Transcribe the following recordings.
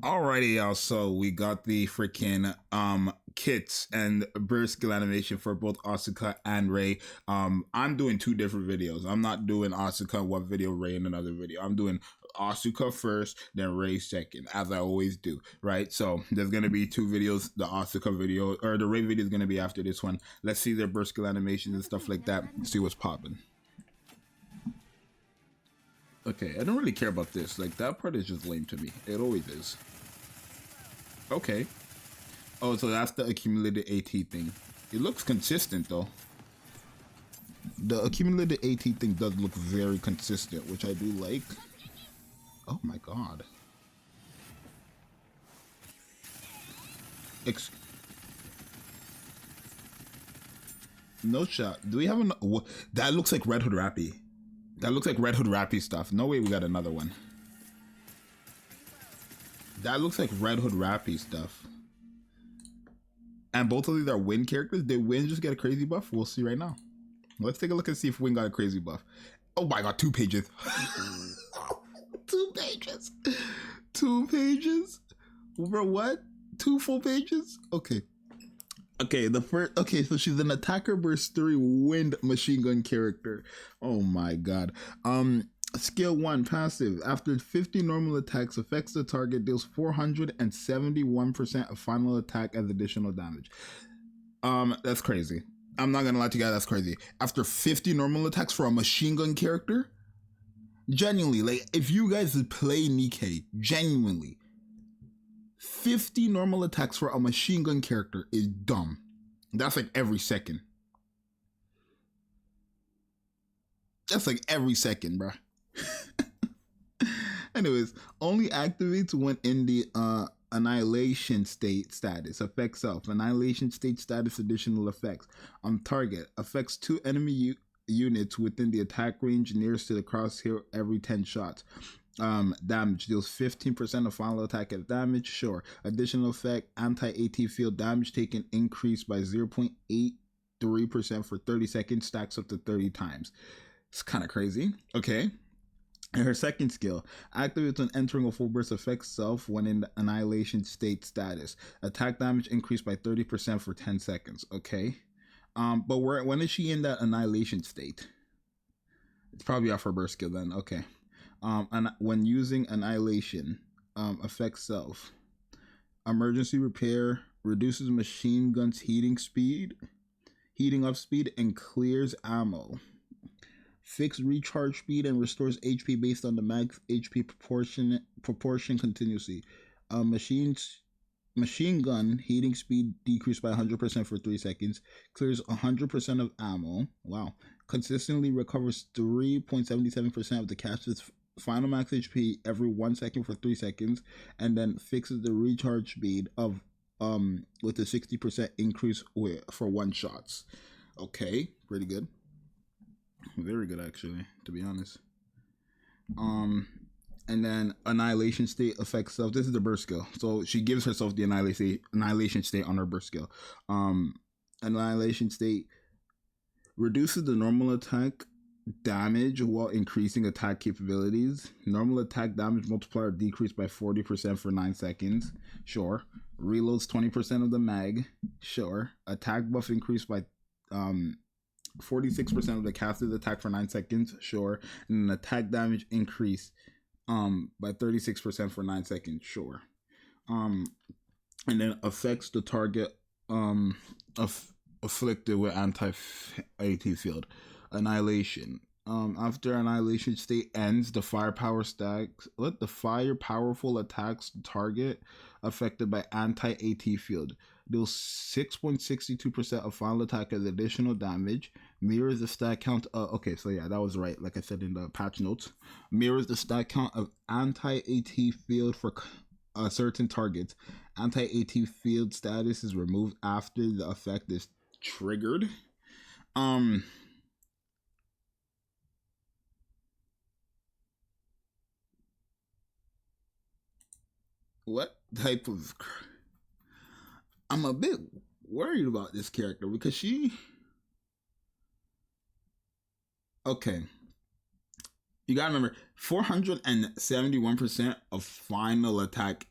Alrighty, y'all. So we got the freaking kits and burst skill animation for both ASUKA and Ray. I'm doing two different videos. I'm not doing ASUKA one video, Ray in another video. I'm doing ASUKA first, then Ray second, as I always do, right? So there's gonna be two videos. The ASUKA video or the Ray video is gonna be after this one. Let's see their burst skill animations and stuff like that. See what's popping. Okay, I don't really care about this. Like, that part is just lame to me. It always is. Okay. Oh, so that's the accumulated AT thing. It looks consistent, though. The accumulated AT thing does look very consistent, which I do like. Oh my god. No shot. Do we have an... That looks like Red Hood Rappy. That looks like Red Hood Rappy stuff. No way we got another one. That looks like Red Hood Rappy stuff. And both of these are Win characters. Did Win just get a crazy buff? We'll see right now. Let's take a look and see if Win got a crazy buff. Oh my god, 2 pages. 2 pages. 2 pages? Over what? 2 full pages? Okay. Okay, so she's an attacker burst 3 wind machine gun character. Oh my god. Skill 1 passive. After 50 normal attacks, affects the target, deals 471% of final attack as additional damage. That's crazy. I'm not gonna lie to you guys, that's crazy. After 50 normal attacks for a machine gun character, genuinely, like, if you guys play Nikke, genuinely, 50 normal attacks for a machine gun character is dumb. That's like every second. That's like every second, bruh. Anyways, only activates when in the annihilation state status. Affects self. Annihilation state status additional effects. On target. Affects 2 enemy units within the attack range nearest to the crosshair every 10 shots. Damage. Deals 15% of final attack as damage. Sure. Additional effect. Anti-AT field damage taken increased by 0.83% for 30 seconds. Stacks up to 30 times. It's kind of crazy. Okay. And her second skill activates when entering a full burst, affects self when in the annihilation state status. Attack damage increased by 30% for 10 seconds. Okay. But when is she in that annihilation state? It's probably off her burst skill then. Okay. And when using annihilation, affects self. Emergency repair, reduces machine gun's heating up speed, and clears ammo. Fixed recharge speed and restores HP based on the max HP proportion continuously. Machine gun heating speed decreased by 100% for 3 seconds. Clears 100% of ammo. Wow. Consistently recovers 3.77% of the caster's final max HP every 1 second for 3 seconds, and then fixes the recharge speed of with a 60% increase for 1 shots. Okay, pretty good. Very good, actually, to be honest. And then annihilation state affects self. This is the burst skill, so she gives herself the annihilation state on her burst skill. Annihilation state reduces the normal attack damage while increasing attack capabilities. Normal attack damage multiplier decreased by 40% for 9 seconds. Sure. Reloads 20% of the mag. Sure. Attack buff increased by 46% of the caster's attack for 9 seconds. Sure. And an attack damage increase by 36% for 9 seconds. Sure. And then affects the target afflicted with anti-AT field. Annihilation. After annihilation state ends, the firepower stacks. The fire powerful attacks the target affected by anti-AT field. Deals 6.62% of final attack as additional damage. Mirrors the stat count. Okay, so yeah, that was right. Like I said in the patch notes, mirrors the stat count of anti-AT field for certain targets. Anti-AT field status is removed after the effect is triggered. What type of... I'm a bit worried about this character because she... Okay. You gotta remember, 471% of final attack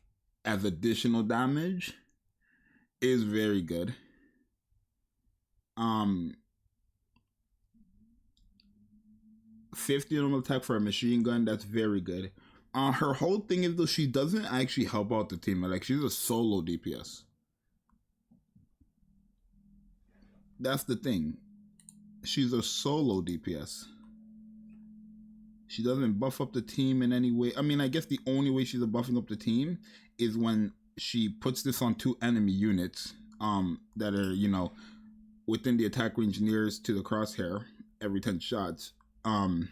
as additional damage is very good. 50 normal attack for a machine gun, that's very good. Her whole thing is though she doesn't actually help out the team. Like she's a solo DPS. That's the thing. She's a solo DPS. She doesn't buff up the team in any way. I mean, I guess the only way she's buffing up the team is when she puts this on 2 enemy units that are, you know, within the attack range nearest to the crosshair every 10 shots. And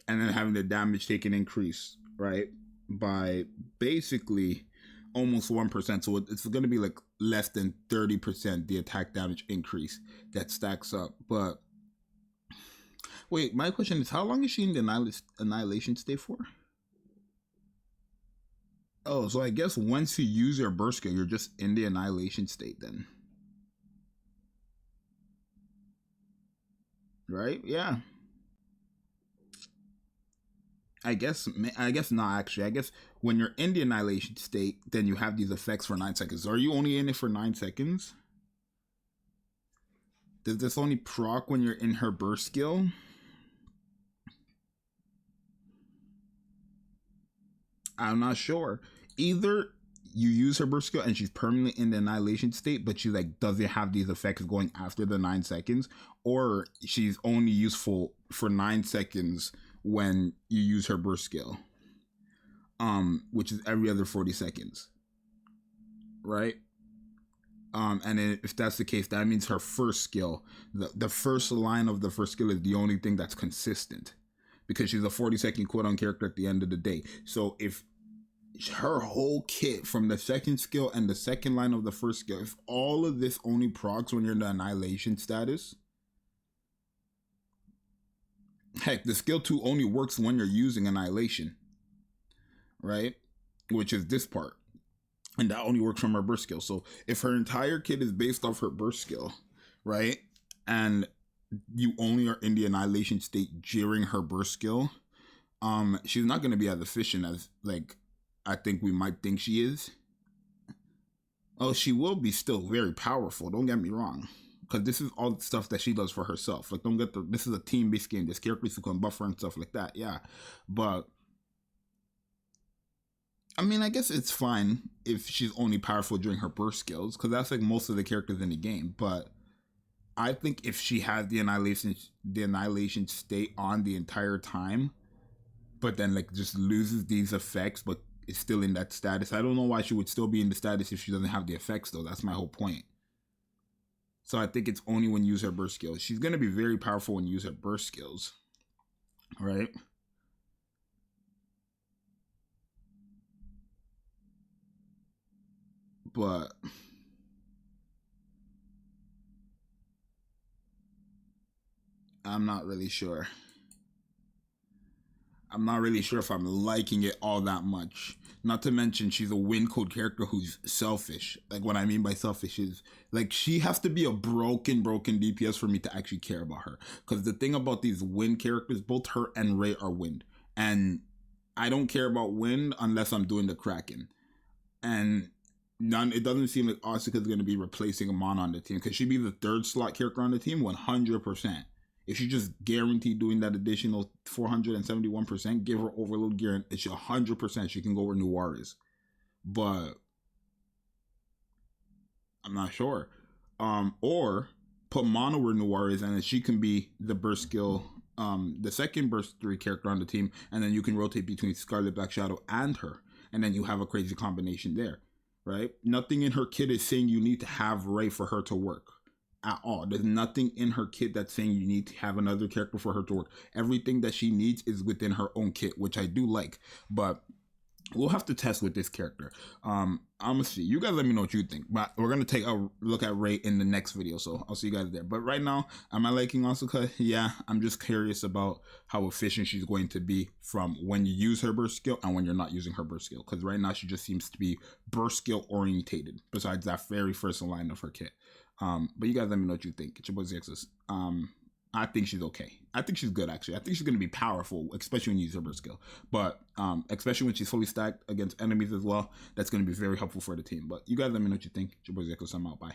then having the damage taken increase, right? By basically almost 1%. So it's going to be like less than 30% the attack damage increase that stacks up. But wait, my question is, how long is she in the annihilation state for? Oh, so I guess once you use your burst skill, you're just in the annihilation state then. Right? Yeah. I guess not actually. I guess when you're in the annihilation state, then you have these effects for 9 seconds. Are you only in it for 9 seconds? Does this only proc when you're in her burst skill? I'm not sure. Either you use her burst skill and she's permanently in the annihilation state, but she like doesn't have these effects going after the 9 seconds, or she's only useful for 9 seconds when you use her burst skill, which is every other 40 seconds, right? And then if that's the case, that means her first skill, the first line of the first skill is the only thing that's consistent, because she's a 40-second cooldown character at the end of the day. So if her whole kit from the second skill and the second line of the first skill, if all of this only procs when you're in the annihilation status, heck, the skill 2 only works when you're using annihilation, right? Which is this part. And that only works from her burst skill. So if her entire kit is based off her burst skill, right? And you only are in the annihilation state during her burst skill, she's not going to be as efficient as like I think we might think she is. Oh, she will be still very powerful, don't get me wrong, because this is all the stuff that she does for herself. Like, this is a team-based game. There's characters who can buff her and stuff like that, yeah. But I mean, I guess it's fine if she's only powerful during her burst skills, because that's like most of the characters in the game. But I think if she has the annihilation state on the entire time, but then like just loses these effects, but is still in that status, I don't know why she would still be in the status if she doesn't have the effects though. That's my whole point. So I think it's only when you use her burst skills. She's going to be very powerful when you use her burst skills, right? But I'm not really sure. I'm not really sure if I'm liking it all that much. Not to mention, she's a win code character who's selfish. Like, what I mean by selfish is, like, she has to be a broken DPS for me to actually care about her. Because the thing about these wind characters, both her and Ray are wind. And I don't care about wind unless I'm doing the Kraken. And it doesn't seem like ASUKA is going to be replacing Amon on the team, because she'd be the 3rd slot character on the team 100%. If she just guaranteed doing that additional 471%, give her overload gear, and it's 100% she can go where Noir is. But I'm not sure. Or put Mono where Noir is, and then she can be the burst skill, the second burst 3 character on the team, and then you can rotate between Scarlet, Black Shadow, and her, and then you have a crazy combination there, right? Nothing in her kit is saying you need to have Ray for her to work. At all. There's nothing in her kit that's saying you need to have another character for her to work. Everything that she needs is within her own kit, which I do like. But we'll have to test with this character. I'm gonna see. You guys let me know what you think. But we're gonna take a look at Ray in the next video, so I'll see you guys there. But right now, am I liking ASUKA? Yeah, I'm just curious about how efficient she's going to be from when you use her burst skill and when you're not using her burst skill. Because right now she just seems to be burst skill orientated, besides that very first line of her kit. But you guys let me know what you think. It's your boy Zxous. I think she's okay. I think she's good, actually. I think she's going to be powerful, especially when you use her skill. But especially when she's fully stacked against enemies as well, that's going to be very helpful for the team. But you guys let me know what you think. It's your boy Zxous. I'm out. Bye.